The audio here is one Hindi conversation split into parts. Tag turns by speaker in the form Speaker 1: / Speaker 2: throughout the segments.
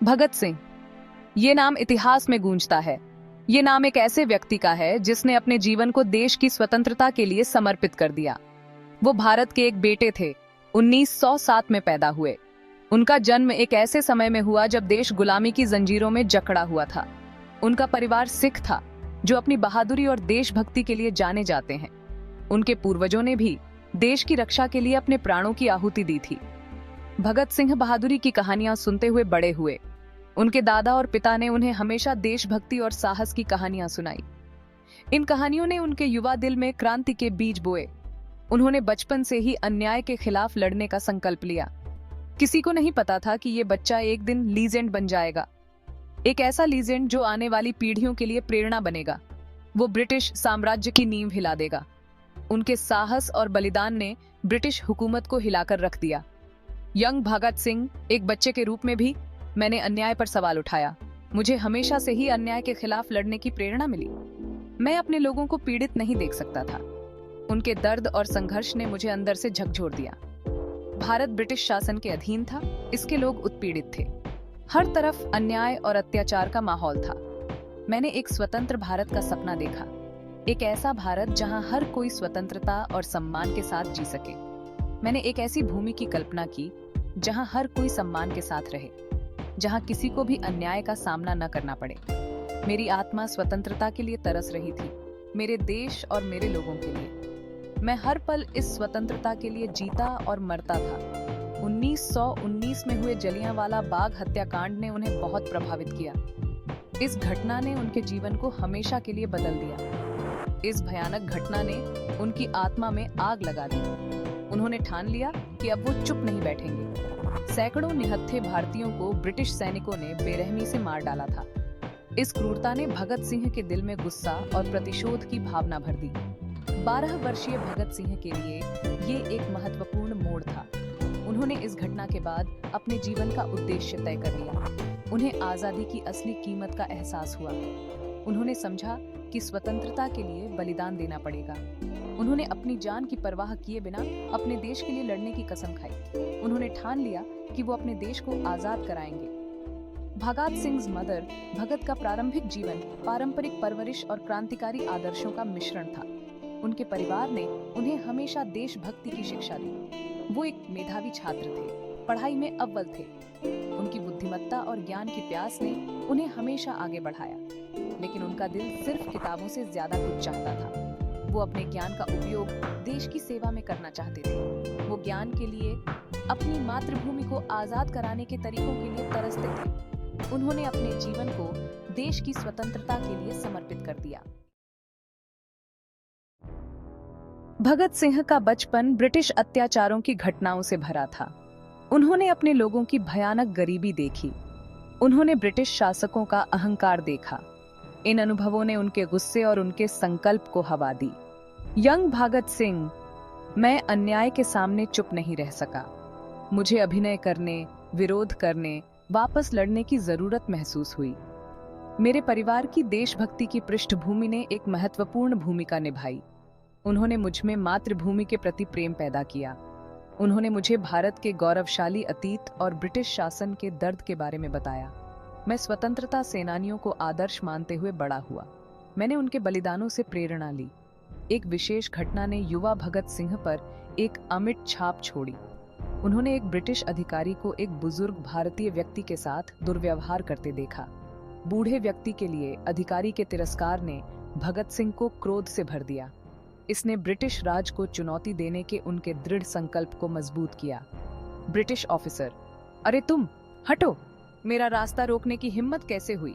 Speaker 1: भगत सिंह, ये नाम इतिहास में गूंजता है। ये नाम एक ऐसे व्यक्ति का है जिसने अपने जीवन को देश की स्वतंत्रता के लिए समर्पित कर दिया। वो भारत के एक बेटे थे, 1907 में पैदा हुए। उनका जन्म एक ऐसे समय में हुआ जब देश गुलामी की जंजीरों में जकड़ा हुआ था। उनका परिवार सिख था, जो अपनी बहादुरी और देशभक्ति के लिए जाने जाते हैं। उनके पूर्वजों ने भी देश की रक्षा के लिए अपने प्राणों की आहुति दी थी। भगत सिंह बहादुरी की कहानियां सुनते हुए बड़े हुए। उनके दादा और पिता ने उन्हें हमेशा देशभक्ति और साहस की कहानियां सुनाई। इन कहानियों ने उनके युवा दिल में क्रांति के बीज बोए। उन्होंने बचपन से ही अन्याय के खिलाफ लड़ने का संकल्प लिया। किसी को नहीं पता था कि ये बच्चा एक दिन लीजेंड बन जाएगा, एक ऐसा लीजेंड जो आने वाली पीढ़ियों के लिए प्रेरणा बनेगा। वो ब्रिटिश साम्राज्य की नींव हिला देगा। उनके साहस और बलिदान ने ब्रिटिश हुकूमत को हिलाकर रख दिया। यंग भगत सिंह एक बच्चे के रूप में भी मैंने अन्याय पर सवाल उठाया। मुझे हमेशा से ही अन्याय के खिलाफ लड़ने की प्रेरणा मिली। मैं अपने लोगों को पीड़ित नहीं देख सकता था। उनके दर्द और संघर्ष ने मुझे अंदर से झकझोर दिया। भारत ब्रिटिश शासन के अधीन था, इसके लोग उत्पीड़ित थे। हर तरफ अन्याय और अत्याचार का माहौल था। मैंने एक स्वतंत्र भारत का सपना देखा, एक ऐसा भारत जहां हर कोई स्वतंत्रता और सम्मान के साथ जी सके। मैंने एक ऐसी भूमि की कल्पना की जहां हर कोई सम्मान के साथ रहे, जहां किसी को भी अन्याय का सामना न करना पड़े। मेरी आत्मा स्वतंत्रता के लिए तरस रही थी, मेरे देश और मेरे लोगों के लिए। मैं हर पल इस स्वतंत्रता के लिए जीता और मरता था। 1919 में हुए जलियांवाला बाग हत्याकांड ने उन्हें बहुत प्रभावित किया। इस घटना ने उनके जीवन को हमेशा के लिए बदल दिया। इस भयानक घटना ने उनकी आत्मा में आग लगा दी। उन्होंने ठान लिया कि अब वो चुप नहीं बैठेंगे। सैकड़ों निहत्थे भारतीयों को ब्रिटिश सैनिकों ने बेरहमी से मार डाला था। इस क्रूरता ने भगत सिंह के दिल में गुस्सा और प्रतिशोध की भावना भर दी। 12 वर्षीय भगत सिंह के लिए ये एक महत्वपूर्ण मोड़ था। उन्होंने इस घटना के बाद अपने जीवन का उद्देश्य तय कर लिया। उन्हें आजादी की असली कीमत का एहसास हुआ। उन्होंने समझा कि स्वतंत्रता के लिए बलिदान देना पड़ेगा। उन्होंने अपनी जान की परवाह किए बिना अपने देश के लिए लड़ने की कसम खाई। उन्होंने ठान लिया कि वो अपने देश को आजाद कराएंगे। भगत सिंह मदर भगत का प्रारंभिक जीवन पारंपरिक परवरिश और क्रांतिकारी आदर्शों का मिश्रण था। उनके परिवार ने उन्हें हमेशा देशभक्ति की शिक्षा दी। वो एक मेधावी छात्र थे, पढ़ाई में अव्वल थे। उनकी बुद्धिमत्ता और ज्ञान की प्यास ने उन्हें हमेशा आगे बढ़ाया। लेकिन उनका दिल सिर्फ किताबों से ज्यादा कुछ चाहता था। वो अपने ज्ञान का उपयोग देश की सेवा में करना चाहते थे। वो ज्ञान के लिए अपनी मातृभूमि को आजाद कराने के तरीकों के लिए तरसते थे। उन्होंने अपने जीवन को देश की स्वतंत्रता के लिए समर्पित कर दिया। भगत सिंह का बचपन ब्रिटिश अत्याचारों की घटनाओं से भरा था। उन्होंने अपने लोगों की भयानक गरीबी देखी। उन्होंने ब्रिटिश शासकों का अहंकार देखा। इन अनुभवों ने उनके गुस्से और उनके संकल्प को हवा दी। यंग भगत सिंह, मैं अन्याय के सामने चुप नहीं रह सका। मुझे अभिनय करने, विरोध करने, वापस लड़ने की जरूरत महसूस हुई। मेरे परिवार की देशभक्ति की पृष्ठभूमि ने एक महत्वपूर्ण भूमिका निभाई। उन्होंने मुझ में मातृभूमि के प्रति प्रेम पैदा किया। उन्होंने मुझे भारत के गौरवशाली अतीत और ब्रिटिश शासन के दर्द के बारे में बताया। मैं स्वतंत्रता सेनानियों को आदर्श मानते हुए बड़ा हुआ। मैंने उनके बलिदानों से प्रेरणा ली। एक विशेष घटना ने युवा भगत सिंह पर एक अमिट छाप छोड़ी। उन्होंने एक ब्रिटिश अधिकारी को एक बुजुर्ग भारतीय व्यक्ति के साथ दुर्व्यवहार करते देखा। बूढ़े व्यक्ति के लिए अधिकारी के तिरस्कार ने भगत सिंह को क्रोध से भर दिया। इसने ब्रिटिश राज को चुनौती देने के उनके दृढ़ संकल्प को मजबूत किया। ब्रिटिश ऑफिसर, अरे तुम हटो, मेरा रास्ता रोकने की हिम्मत कैसे हुई?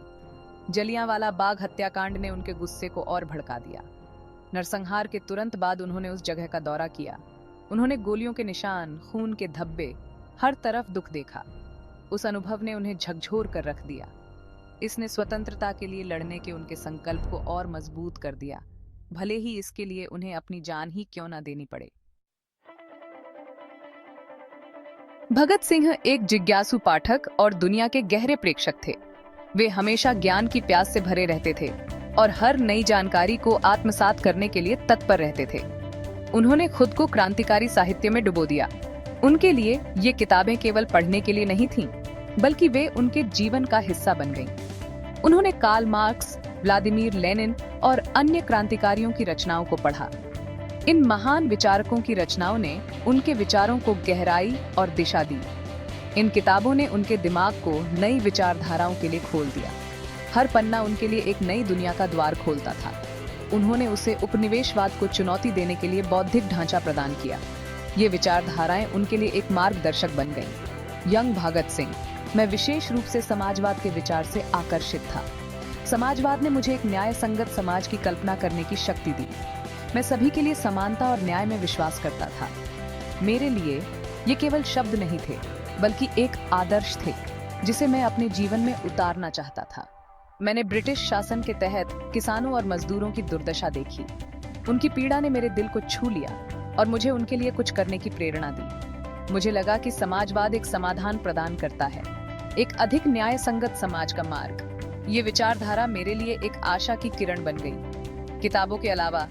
Speaker 1: जलियांवाला बाग हत्याकांड ने उनके गुस्से को और भड़का दिया। नरसंहार के तुरंत बाद उन्होंने उस जगह का दौरा किया। उन्होंने गोलियों के निशान, खून के धब्बे, हर तरफ दुख देखा। उस अनुभव ने उन्हें झकझोर कर रख दिया। इसने स्वतंत्रता के लिए लड़ने के उनके संकल्प को और मजबूत कर दिया, भले ही इसके लिए उन्हें अपनी जान ही क्यों न देनी पड़े। भगत सिंह एक जिज्ञासु पाठक और दुनिया के गहरे प्रेक्षक थे। वे हमेशा ज्ञान की प्यास से भरे रहते थे और हर नई जानकारी को आत्मसात करने के लिए तत्पर रहते थे। उन्होंने खुद को क्रांतिकारी साहित्य में डुबो दिया। उनके लिए ये किताबें केवल पढ़ने के लिए नहीं थीं, बल्कि वे उनके जीवन का हिस्सा बन गईं। उन्होंने कार्ल मार्क्स, व्लादिमीर लेनिन और अन्य क्रांतिकारियों की रचनाओं को पढ़ा। इन महान विचारकों की रचनाओं ने उनके विचारों को गहराई और दिशा दी। इन किताबों ने उनके दिमाग को नई विचारधाराओं के लिए खोल दिया। हर पन्ना उनके लिए एक नई दुनिया का द्वार खोलता था। उन्होंने उसे उपनिवेशवाद को चुनौती देने के लिए बौद्धिक ढांचा प्रदान किया। ये विचारधाराएं उनके लिए एक मार्गदर्शक बन गईं। यंग भगत सिंह। मैं विशेष रूप से समाजवाद के विचार से आकर्षित था। समाजवाद ने मुझे एक न्याय संगत समाज की कल्पना करने की शक्ति दी। मैं सभी के लिए समानता और न्याय में विश्वास करता था। मेरे लिए ये केवल शब्द नहीं थे, बल्कि एक आदर्श थे जिसे मैं अपने जीवन में उतारना चाहता था। मैंने ब्रिटिश शासन के तहत किसानों और मजदूरों की दुर्दशा देखी। उनकी पीड़ा ने मेरे दिल को छू लिया और मुझे उनके लिए कुछ करने की प्रेरणा दी। मुझे लगा कि समाजवाद एक समाधान प्रदान करता है, एक अधिक न्याय संगत समाज का मार्ग। ये विचारधारा मेरे लिए एक आशा की किरण बन गई। किताबों के अलावा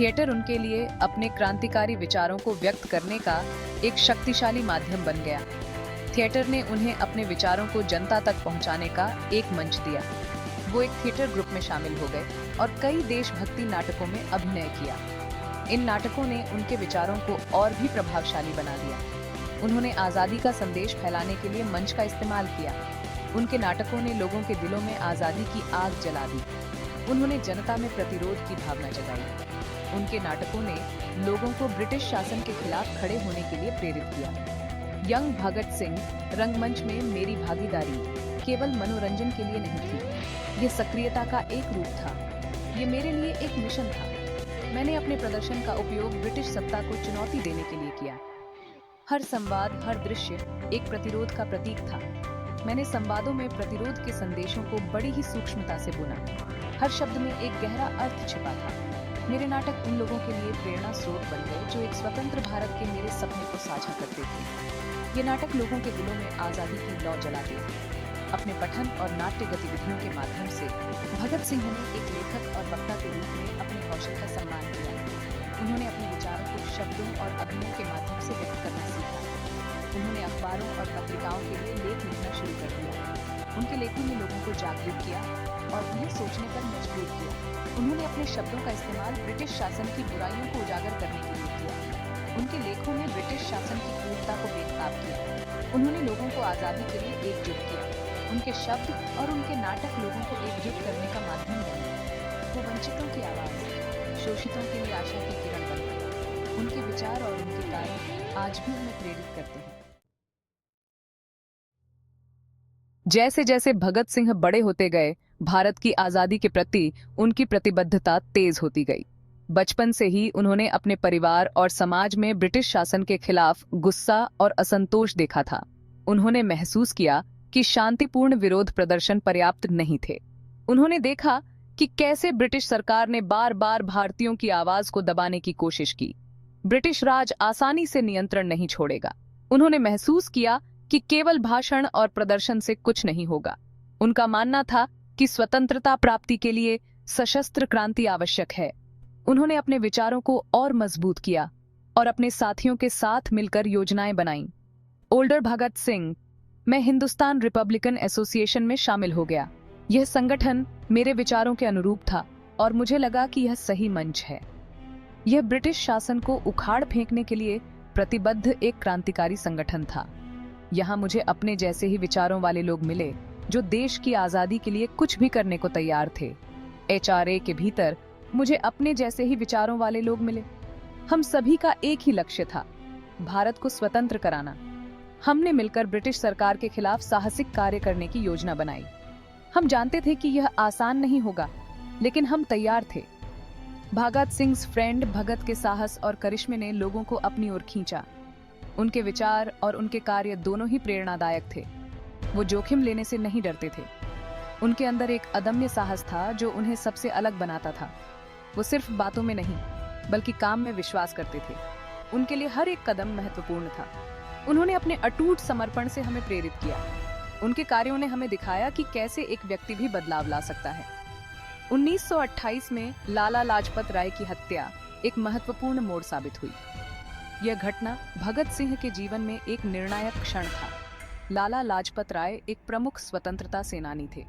Speaker 1: थिएटर उनके लिए अपने क्रांतिकारी विचारों को व्यक्त करने का एक शक्तिशाली माध्यम बन गया। थिएटर ने उन्हें अपने विचारों को जनता तक पहुंचाने का एक मंच दिया। वो एक थिएटर ग्रुप में शामिल हो गए और कई देशभक्ति नाटकों में अभिनय किया। इन नाटकों ने उनके विचारों को और भी प्रभावशाली बना दिया। उन्होंने आज़ादी का संदेश फैलाने के लिए मंच का इस्तेमाल किया। उनके नाटकों ने लोगों के दिलों में आज़ादी की आग जला दी। उन्होंने जनता में प्रतिरोध की भावना जगाई। उनके नाटकों ने लोगों को ब्रिटिश शासन के खिलाफ खड़े होने के लिए प्रेरित किया। यंग भगत सिंह रंगमंच में मेरी भागीदारी केवल मनोरंजन के लिए नहीं थी, ये सक्रियता का एक रूप था। ये मेरे लिए एक मिशन था। मैंने अपने प्रदर्शन का उपयोग ब्रिटिश सत्ता को चुनौती देने के लिए किया। हर संवाद, हर दृश्य एक प्रतिरोध का प्रतीक था। मैंने संवादों में प्रतिरोध के संदेशों को बड़ी ही सूक्ष्मता से बुना। हर शब्द में एक गहरा अर्थ छिपा था। मेरे नाटक उन लोगों के लिए प्रेरणा स्रोत बन गए जो एक स्वतंत्र भारत के मेरे सपने को साझा करते थे। ये नाटक लोगों के दिलों में आज़ादी की लौ जलाते थे। अपने पठन और नाट्य गतिविधियों के माध्यम से भगत सिंह ने एक लेखक और वक्ता के रूप में अपने कौशल का सम्मान किया। उन्होंने अपने विचारों को शब्दों और अभिनय के माध्यम से व्यक्त करना सीखा। उन्होंने अखबारों और पत्रिकाओं के लिए लेख लिखना शुरू कर दिया। उनके लेखों ने लोगों को जागरूक किया और उन्हें सोचने पर मजबूर किया। उन्होंने अपने शब्दों का इस्तेमाल ब्रिटिश शासन की बुराइयों को उजागर करने के लिए किया। उनके लेखों ने ब्रिटिश शासन की क्रूरता को बेनकाब किया। उन्होंने लोगों को आज़ादी के लिए एकजुट किया। उनके शब्द और उनके नाटक लोगों को एकजुट करने का माध्यम बने। वो वंचितों की आवाज़, शोषितों के लिए आशा की किरण बन गए। उनके विचार और उनके कार्य आज भी हमें प्रेरित करते हैं। जैसे जैसे भगत सिंह बड़े होते गए, भारत की आज़ादी के प्रति उनकी प्रतिबद्धता तेज होती गई। बचपन से ही उन्होंने अपने परिवार और समाज में ब्रिटिश शासन के खिलाफ गुस्सा और असंतोष देखा था। उन्होंने महसूस किया कि शांतिपूर्ण विरोध प्रदर्शन पर्याप्त नहीं थे। उन्होंने देखा कि कैसे ब्रिटिश सरकार ने बार बार भारतीयों की आवाज को दबाने की कोशिश की। ब्रिटिश राज आसानी से नियंत्रण नहीं छोड़ेगा। उन्होंने महसूस किया कि केवल भाषण और प्रदर्शन से कुछ नहीं होगा। उनका मानना था कि स्वतंत्रता प्राप्ति के लिए सशस्त्र क्रांति आवश्यक है। उन्होंने अपने विचारों को और मजबूत किया और अपने साथियों के साथ मिलकर योजनाएं बनाईं। ओल्डर भगत सिंह, मैं हिंदुस्तान रिपब्लिकन एसोसिएशन में शामिल हो गया। यह संगठन मेरे विचारों के अनुरूप था और मुझे लगा कि यह सही मंच है। यह ब्रिटिश शासन को उखाड़ फेंकने के लिए प्रतिबद्ध एक क्रांतिकारी संगठन था। यहाँ मुझे अपने जैसे ही विचारों वाले लोग मिले जो देश की आज़ादी के लिए कुछ भी करने को तैयार थे। HRA के भीतर मुझे अपने जैसे ही विचारों वाले लोग मिले। हम सभी का एक ही लक्ष्य था, भारत को स्वतंत्र कराना। हमने मिलकर ब्रिटिश सरकार के खिलाफ साहसिक कार्य करने की योजना बनाई। हम जानते थे कि यह आसान नहीं होगा, लेकिन हम तैयार थे। भगत सिंह फ्रेंड भगत के साहस और करिश्मे ने लोगों को अपनी ओर खींचा। उनके विचार और उनके कार्य दोनों ही प्रेरणादायक थे। वो जोखिम लेने से नहीं डरते थे। उनके अंदर एक अदम्य साहस था जो उन्हें सबसे अलग बनाता था। वो सिर्फ बातों में नहीं, बल्कि काम में विश्वास करते थे। उनके लिए हर एक कदम महत्वपूर्ण था। उन्होंने अपने अटूट समर्पण से हमें प्रेरित किया। उनके कार्यों ने हमें दिखाया कि कैसे एक व्यक्ति भी बदलाव ला सकता है। 1928 में लाला लाजपत राय की हत्या एक महत्वपूर्ण मोड़ साबित हुई। यह घटना भगत सिंह के जीवन में एक निर्णायक क्षण था। लाला लाजपत राय एक प्रमुख स्वतंत्रता सेनानी थे।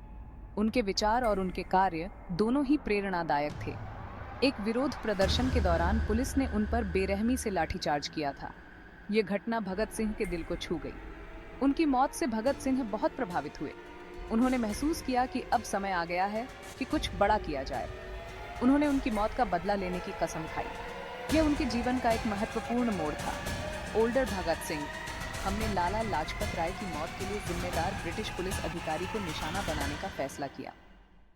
Speaker 1: उनके विचार और उनके कार्य दोनों ही प्रेरणादायक थे। एक विरोध प्रदर्शन के दौरान पुलिस ने उन पर बेरहमी से लाठीचार्ज किया था। ये घटना भगत सिंह के दिल को छू गई। उनकी मौत से भगत सिंह बहुत प्रभावित हुए। उन्होंने महसूस किया कि अब समय आ गया है कि कुछ बड़ा किया जाए। उन्होंने उनकी मौत का बदला लेने की कसम खाई। यह उनके जीवन का एक महत्वपूर्ण मोड़ था। ओल्डर भगत सिंह। हमने लाला लाजपत राय की मौत के लिए जिम्मेदार ब्रिटिश पुलिस अधिकारी को निशाना बनाने का फैसला किया।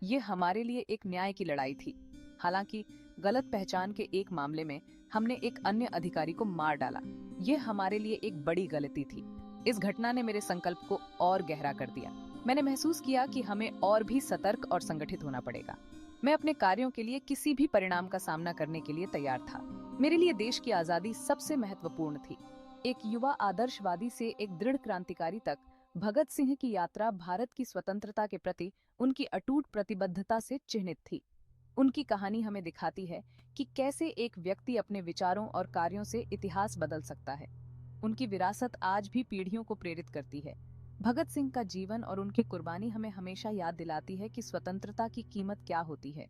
Speaker 1: ये हमारे लिए एक न्याय की लड़ाई थी। हालांकि गलत पहचान के एक मामले में हमने एक अन्य अधिकारी को मार डाला। यह हमारे लिए एक बड़ी गलती थी। इस घटना ने मेरे संकल्प को और गहरा कर दिया। मैंने महसूस किया कि हमें और भी सतर्क और संगठित होना पड़ेगा। मैं अपने कार्यों के लिए किसी भी परिणाम का सामना करने के लिए तैयार था। मेरे लिए देश की आजादी सबसे महत्वपूर्ण थी। एक युवा आदर्शवादी से एक दृढ़ क्रांतिकारी तक, भगत सिंह की यात्रा भारत की स्वतंत्रता के प्रति उनकी अटूट प्रतिबद्धता से चिन्हित थी। उनकी कहानी हमें दिखाती है कि कैसे एक व्यक्ति अपने विचारों और कार्यों से इतिहास बदल सकता है। उनकी विरासत आज भी पीढ़ियों को प्रेरित करती है। भगत सिंह का जीवन और उनकी कुर्बानी हमें हमेशा याद दिलाती है कि स्वतंत्रता की कीमत क्या होती है।